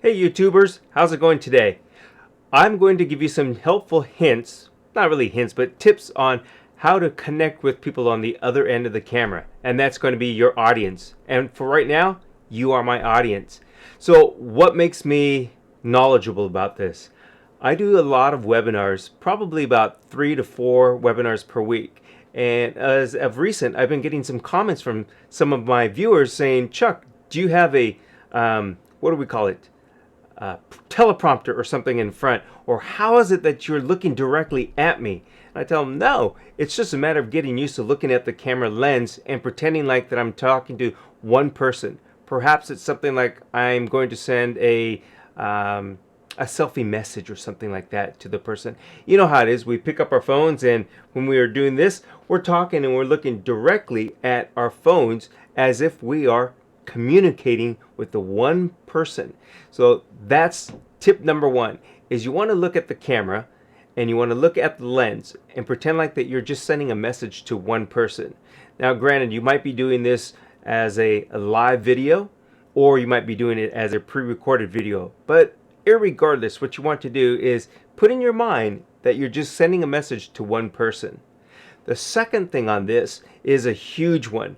Hey YouTubers, how's it going today? I'm going to give you some helpful hints, not really hints, but tips on how to connect with people on the other end of the camera. And that's going to be your audience. And for right now, you are my audience. So what makes me knowledgeable about this? I do a lot of webinars, probably about 3 to 4 webinars per week. And as of recent, I've been getting some comments from some of my viewers saying, Chuck, do you have a, what do we call it? Teleprompter or something in front, or how is it that you're looking directly at me? And I tell them, no, it's just a matter of getting used to looking at the camera lens and pretending like that I'm talking to one person. Perhaps it's something like I'm going to send a selfie message or something like that to the person. You know how it is, we pick up our phones, and when we are doing this, we're talking and we're looking directly at our phones as if we are communicating with the one person. So that's tip number one, is you want to look at the camera and you want to look at the lens and pretend like that you're just sending a message to one person. Now granted, you might be doing this as a live video, or you might be doing it as a pre-recorded video, but irregardless, what you want to do is put in your mind that you're just sending a message to one person. The second thing on this is a huge one.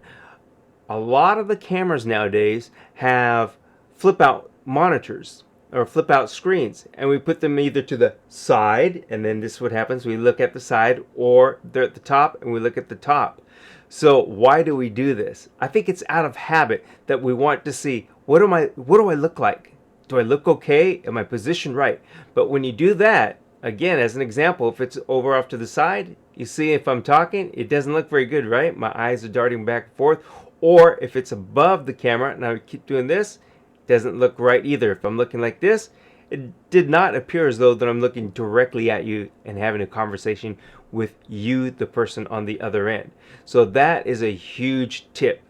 A lot of the cameras nowadays have flip out monitors or flip out screens, and we put them either to the side, and then this is what happens, we look at the side, or they're at the top and we look at the top. So why do we do this? I think it's out of habit that we want to see, what do I look like? Do I look okay? Am I positioned right? But when you do that, again, as an example, if it's over off to the side, you see if I'm talking, it doesn't look very good, right? My eyes are darting back and forth. Or if it's above the camera and I keep doing this, it doesn't look right either. If I'm looking like this, it did not appear as though that I'm looking directly at you and having a conversation with you, the person on the other end. So that is a huge tip.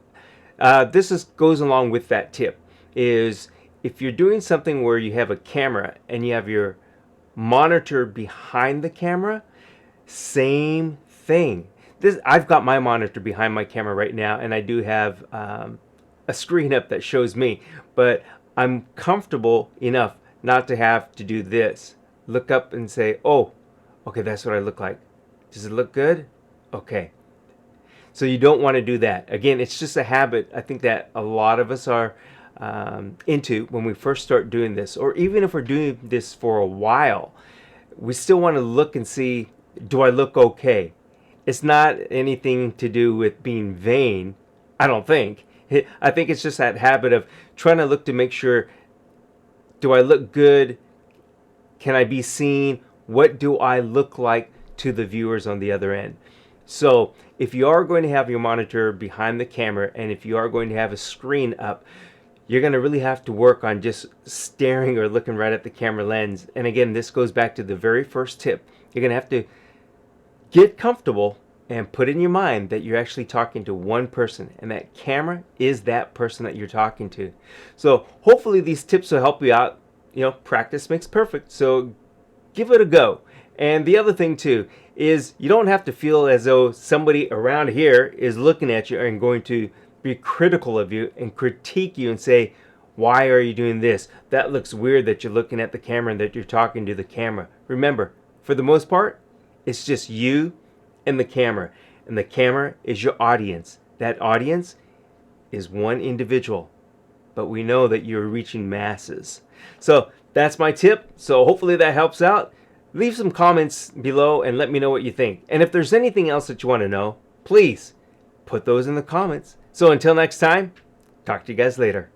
Goes along with that tip, is if you're doing something where you have a camera and you have your monitor behind the camera, same thing. I've got my monitor behind my camera right now, and I do have a screen up that shows me, but I'm comfortable enough not to have to do this. Look up and say, oh, okay, that's what I look like. Does it look good? Okay. So you don't want to do that. Again, it's just a habit I think that a lot of us are into when we first start doing this, or even if we're doing this for a while, we still want to look and see, do I look okay? It's not anything to do with being vain, I don't think. I think it's just that habit of trying to look to make sure, do I look good? Can I be seen? What do I look like to the viewers on the other end? So if you are going to have your monitor behind the camera, and if you are going to have a screen up, you're going to really have to work on just staring or looking right at the camera lens. And again, this goes back to the very first tip. You're going to have to get comfortable and put in your mind that you're actually talking to one person, and that camera is that person that you're talking to. So hopefully these tips will help you out. You know, practice makes perfect, so give it a go. And the other thing too is you don't have to feel as though somebody around here is looking at you and going to be critical of you and critique you and say, why are you doing this? That looks weird that you're looking at the camera and that you're talking to the camera. Remember, for the most part, it's just you and the camera is your audience. That audience is one individual, but we know that you're reaching masses. So that's my tip. So hopefully that helps out. Leave some comments below and let me know what you think. And if there's anything else that you want to know, please put those in the comments. So until next time, talk to you guys later.